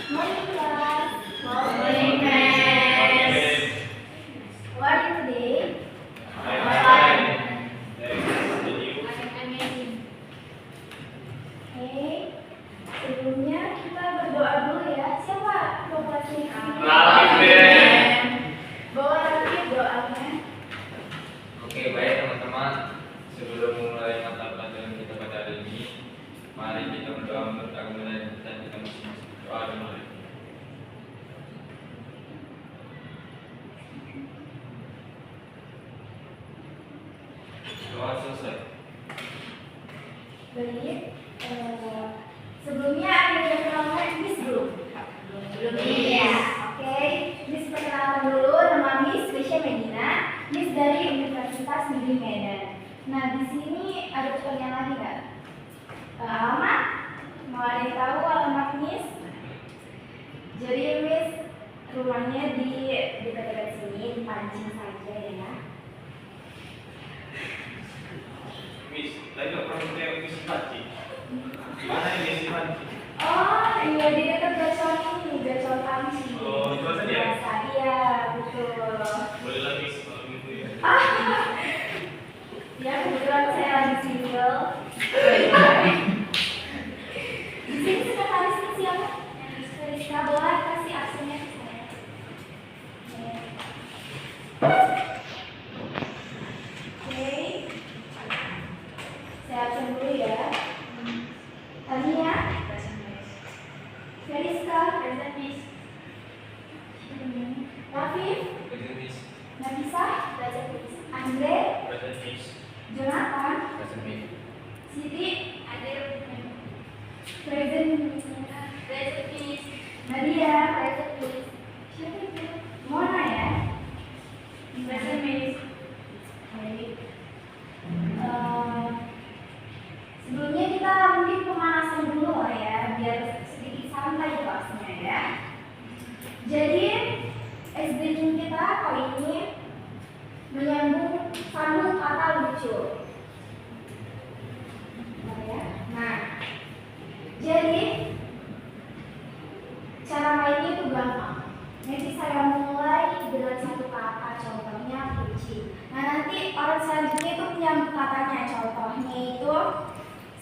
Morning class. Morning, Miss. How are you today? I'm fine. Thank you. Oke. Sebelumnya kita berdoa dulu ya. Siapa kelas ini? Bawa lagi doanya. Oke, baik teman-teman. Sebelum memulai mata pelajaran kita pada hari ini, mari kita berdoa menurut agama dan kita masing-masing. Doa dulu. Doa selesai. Baik. Sebelumnya ada yang kenalkan Miss belum? Belum. Iya. Oke. Miss perkenalkan dulu. Nama Miss Krisya Medina. Miss dari Universitas Negeri Medan. Nah, di sini ada pertanyaan lagi nggak? Alamat? Mau ada yang tahu alamat Miss? Jadi Miss rumahnya di dekat-dekat sini, di Pancing saja ya. Miss, tadi nggak pernah punya Miss Panci. Gimana ini Miss Panci? Oh iya, di dekat Gacor ini, Gacor Pancing. Oh, itu aja ya? Biasa, iya betul. Boleh lah Miss kalau gitu ya. Ya kebetulan saya lagi single. Di sini sekretarisnya siapa? Rizka, boleh kasih aksennya ke saya. Oke. Saya aksen dulu ya. Tania, Rizka, Rafif, Present Miss. Nafisa, Andre, Present Miss. Jonathan, Present Miss. Siti, Present, Nadia, siapa itu? Mona ya? Present Miss. Baik. Sebelumnya kita mungkin pemanasan dulu lah ya, biar sedikit santai kelasnya ya. Jadi SDG kita kali ini menyambung sambung kata lucu. Nah, jadi cara mainnya itu gampang. Nanti saya mulai dengan satu kata, contohnya kucing. Nah, nanti orang selanjutnya itu menyambung katanya, contohnya itu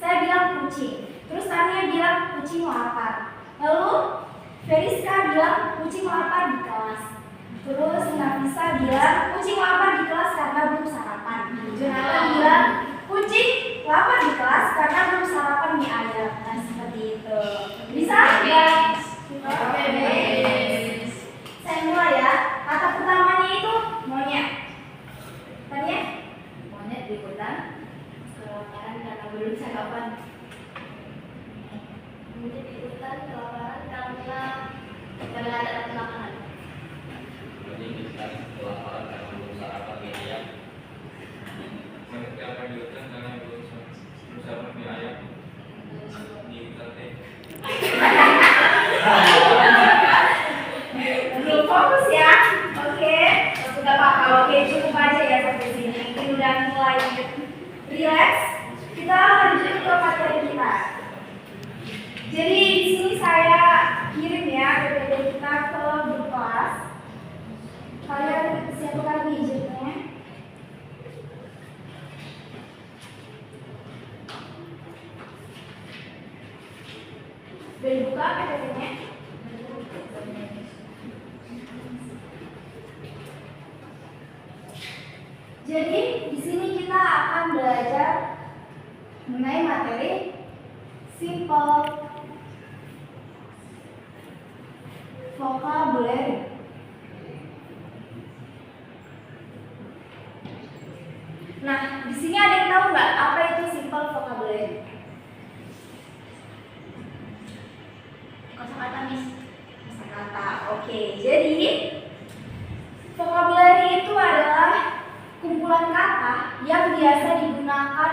saya bilang kucing. Terus Tania bilang kucing lapar. Lalu Feriska bilang kucing lapar di kelas. Terus Nafisa bilang kucing lapar di kelas karena belum sarapan. Jonathan bilang kucing lapar di kelas karena belum sarapan mie ayam. Nah, seperti itu. Bisa guys? Oke, Miss. Saya mulai ya. Kata pertamanya itu monyet. Tanya? Monyet di hutan. Kelaparan karena belum sarapan. Monyet di hutan kelaparan karena ada makanan. Jadi kita kelaparan karena belum sarapan mie ayam. Mereka akan dihutan karena belum sarapan mie ayam. Di hutan teh. Belum fokus ya. Oke. Sudah apa-apa. Oke, cukup aja ya sampai sini. Ini udah mulai relax. Kita lanjut ke materi kita. Jadi di sini saya kirim ya PPT kita ke grup kelas. Kalian siapkan gadgetnya. Sudah dibuka PPT-nya? Jadi di sini kita akan belajar mengenai materi simple vocabulary. Nah, di sini ada yang tahu nggak apa itu simple vocabulary? Kosakata, Miss. Kosakata. Oke, jadi vocabulary itu adalah kumpulan kata yang biasa digunakan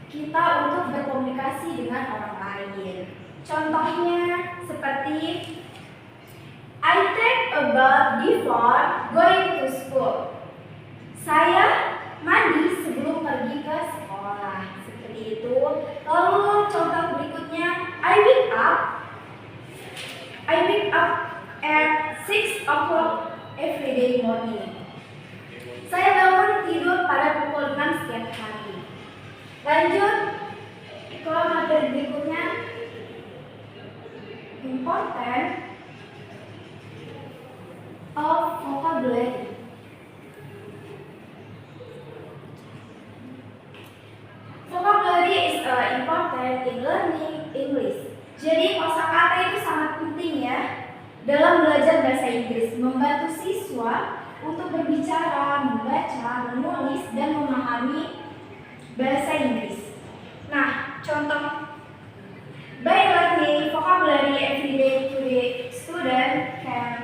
kita untuk berkomunikasi dengan orang lain. Contohnya seperti I take a bath before going to school. Saya mandi sebelum pergi ke sekolah. Seperti itu. Lalu contoh berikutnya I wake up o'clock every day morning. Saya bangun tidur pada pukul 6 setiap hari. Lanjut ke materi berikutnya. Important of vocabulary. Vocabulary is important in learning English. Jadi kosakata itu sangat penting ya dalam belajar bahasa Inggris, membantu siswa untuk berbicara, membaca, menulis, dan memahami bahasa Inggris. Nah, contoh by learning vocabulary every day today, student can.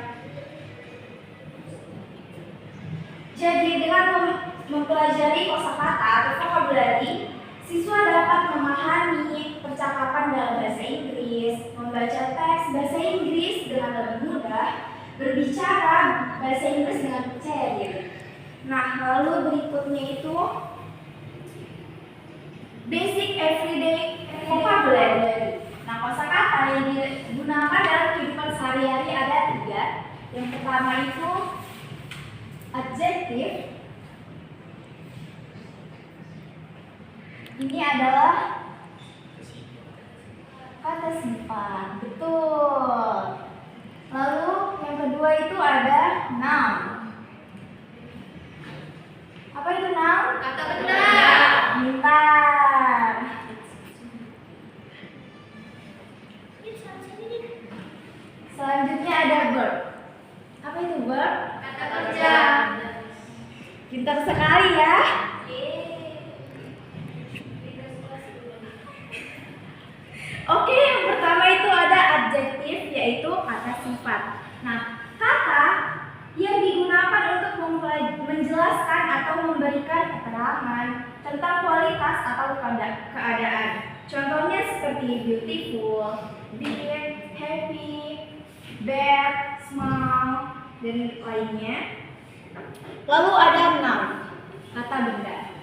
Jadi dengan mempelajari kosakata atau vocabulary, siswa dapat memahami percakapan dalam bahasa Inggris, membaca teks bahasa Inggris dengan lebih mudah, berbicara bahasa Inggris dengan percaya diri. Nah, lalu berikutnya itu basic everyday vocabulary. Nah, kosakata yang digunakan dalam kehidupan sehari-hari ada 3. Yang pertama itu adjektif. Ini adalah kata sifat, betul. Lalu yang kedua itu ada noun. Apa itu noun? Kata benda. Bentar. Selanjutnya ada verb. Apa itu verb? Kata kerja. Pintar sekali ya. Oke, yang pertama itu ada adjektif, yaitu kata sifat. Nah, kata yang digunakan untuk menjelaskan atau memberikan keterangan tentang kualitas atau keadaan. Contohnya seperti beautiful, big, happy, bad, small, dan lainnya. Lalu ada noun, kata benda.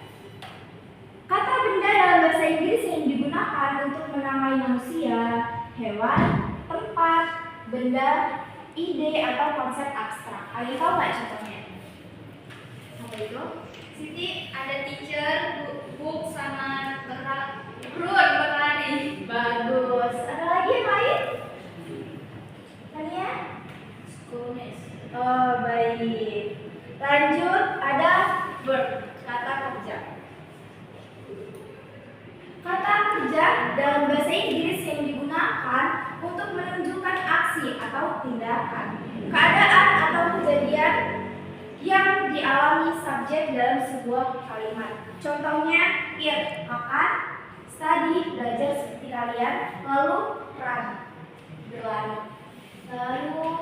Kata benda dalam bahasa Inggris yang digunakan untuk menamai manusia, hewan, tempat, benda, ide, atau konsep abstrak. Kalian tahu nggak contohnya? Apa itu? Siti ada teacher, book, sama berlari. Bagus. Ada lagi yang lain? Tania? Schoolness. Oh, baik. Lanjut, ada verb, kata kerja. Kata kerja dalam bahasa Inggris yang digunakan untuk menunjukkan aksi atau tindakan, keadaan atau kejadian yang dialami subjek dalam sebuah kalimat. Contohnya, eat, makan, study, belajar seperti kalian, lalu run, berlari. Lalu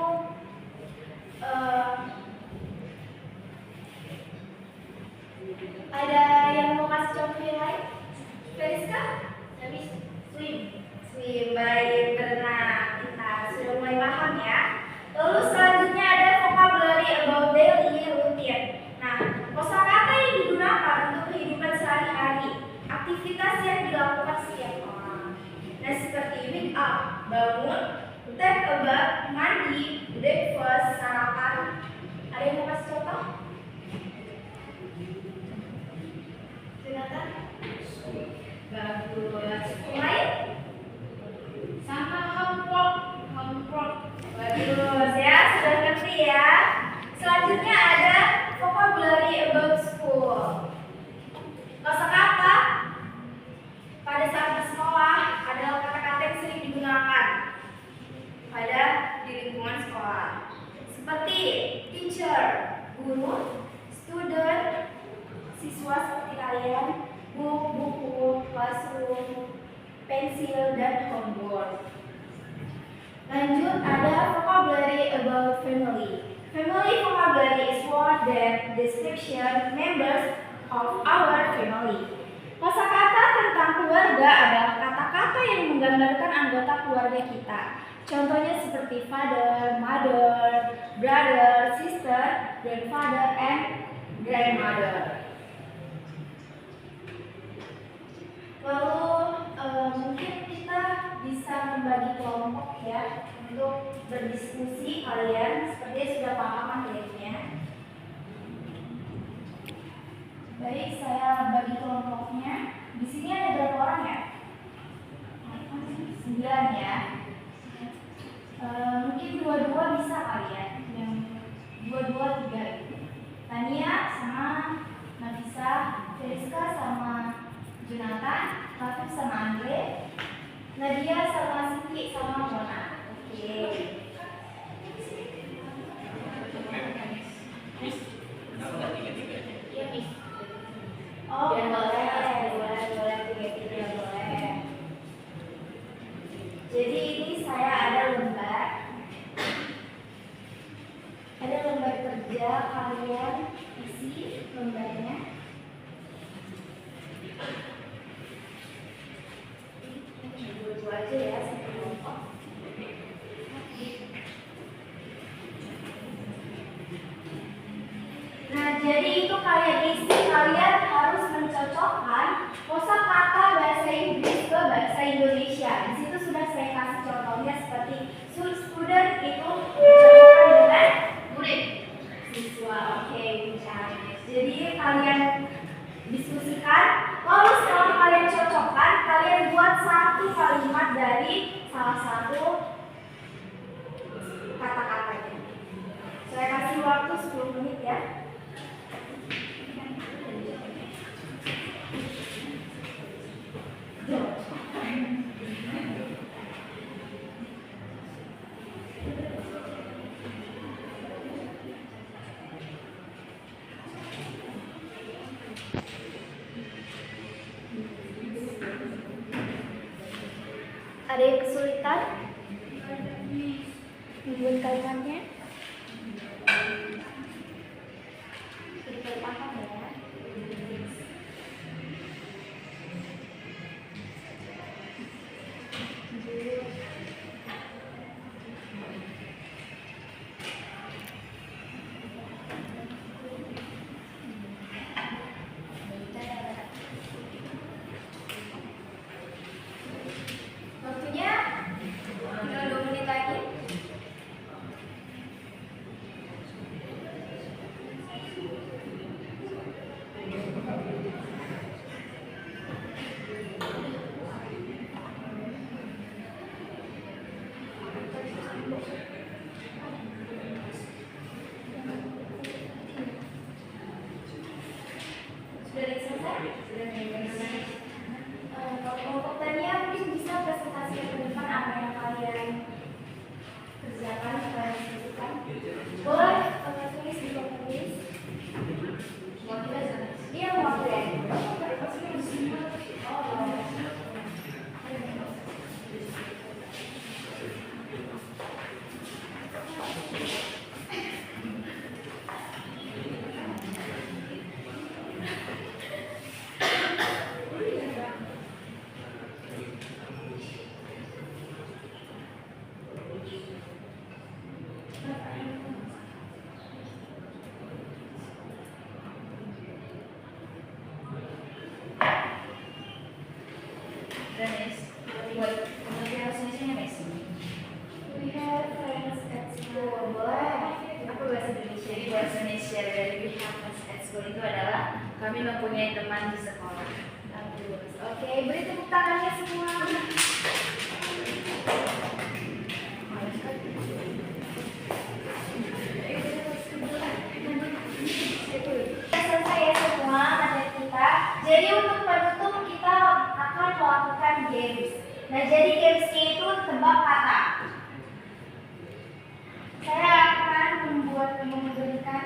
ada yang mau kasih contoh yang lain? Feriska? Habis swim. Swim, baik, berenang. Kita sudah mulai paham ya. Lalu selanjutnya ada vocabulary about daily routine. Nah, kosakata yang digunakan untuk kehidupan sehari-hari, aktivitas yang dilakukan setiap orang. Nah, seperti wake up, bangun, take a bath, mandi, breakfast, sarapan. Ada yang mau kasih contoh? Silakan. Bagus. Lain? Sama homework. Bagus ya, sudah ngerti ya. Selanjutnya ada vocabulary about school. Kosakata pada saat bersekolah adalah kata-kata yang sering digunakan pada di lingkungan sekolah. Seperti teacher, guru, student, siswa seperti kalian, book, buku, classroom, pensil, dan homework. Lanjut ada vocabulary about family. Family vocabulary is word that description members of our family. Kosakata tentang keluarga adalah kata-kata yang menggambarkan anggota keluarga kita. Contohnya seperti father, mother, brother, sister, grandfather, and grandmother. Lalu Mungkin kita bisa membagi kelompok ya untuk berdiskusi. Kalian sepertinya sudah paham materinya. Baik, saya bagi kelompoknya. Di sini ada berapa orang ya? 9 ya. Mungkin dua-dua bisa kalian. Yang dua-dua 3 itu. Tania sama Nafisa, Feriska sama Jonathan, Rafif sama Andre, Nadia sama Siti sama Mona. Oke. Miss, kenapa nggak tiga-tiganya? Iya, Miss. Oh, Biar boleh, boleh. boleh, 3-3 boleh. Jadi ini saya ada lembar kerja, kalian isi lembarnya. Dua-dua aja ya, satu kelompok. Nah, jadi itu kalian isi, kalian harus mencocokkan kosakata bahasa Inggris ke bahasa Indonesia. Di situ sudah saya kasih contohnya seperti student itu dicocokkan dengan Murid. siswa. Oke, jadi kalian diskusikan. Lalu setelah kalian cocokkan, kalian buat satu kalimat dari salah satu kata-katanya. Saya kasih waktu 10 menit ya. Ada yang kesulitan membuat kalimatnya? Sudah paham ya? Waktunya tinggal 2 menit lagi. Sudah ada yang selesai? Sudah ada yang selesai. Kalau kelompok tania mungkin bisa presentasikan ke depan apa yang kalian kerjakan, kalian diskusikan. Boleh tulis di papan tulis. Iya, waktu ya. Oh, boleh. Dan Miss, buat pengertian Indonesia, Miss. We have friends at school. Boleh. Aku bahasa Indonesia. Jadi bahasa Indonesia dari we have friends at school itu adalah kami mempunyai teman di sekolah. Bagus. Oke, beri tepuk tangannya semua. Selesai ya semua materi kita. Jadi untuk penutup kita akan melakukan games. Nah, jadi gamesnya itu tebak kata. Saya akan memberikan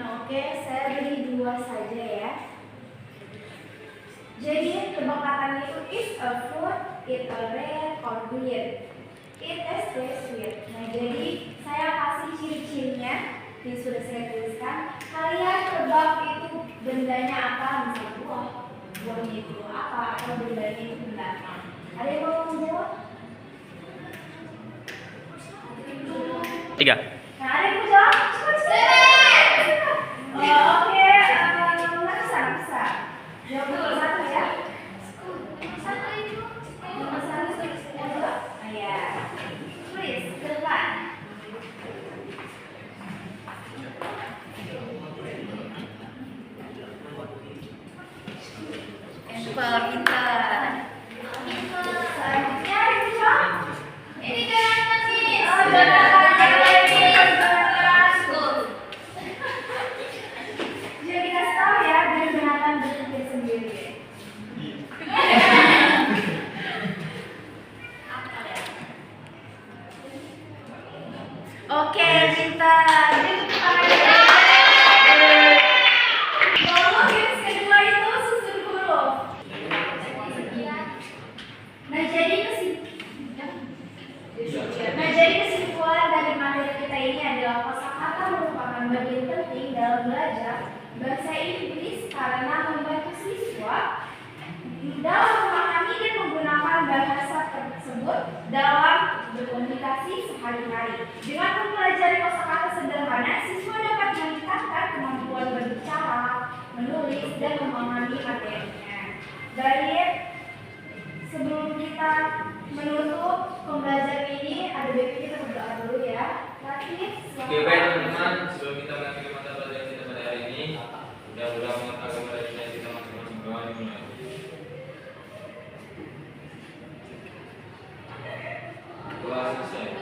Nah, oke, saya beri 2 saja ya. Jadi tebak katanya itu is a fruit, it a red or green. It is sweet. Nah, jadi saya kasih ciri-cirinya. Ini sudah saya tuliskan. Kalian tebak itu bendanya apa? Misalnya buah. Buahnya itu apa? Atau bendanya itu benda apa? Ada yang mau menjawab? 3. Nah, ada yang mau jawab? Cepat. Oke, bisa. Jawab nomor 1 ya. Nomor 1 dua. Ya. Please, ke depan. Super pintar. Selanjutnya ada yang jawab? Ini jangan nangis. Oh, jangan Jadi kasih tahu ya, biar binatang berpikir sendiri. Oke, pintar. Jadi tangannya. Kalau games kedua itu susun huruf. Nah, jadi kesimpulan dari materi kita ini adalah kosakata merupakan bagian penting dalam belajar bahasa Inggris karena membantu siswa dalam memahami dan menggunakan bahasa tersebut dalam berkomunikasi sehari-hari. Dengan mempelajari kosakata sederhana, siswa dapat meningkatkan kemampuan berbicara, menulis, dan memahami materinya. Baik, sebelum kita menutup pembelajaran ini, ada baiknya kita berdoa dulu ya. Oke, baik teman-teman, sebelum kita mengakhiri mata pelajaran kita pada hari ini, mudah-mudahan mengetahui pelajaran kita masing-masing. Doa dimulai. Doa selesai.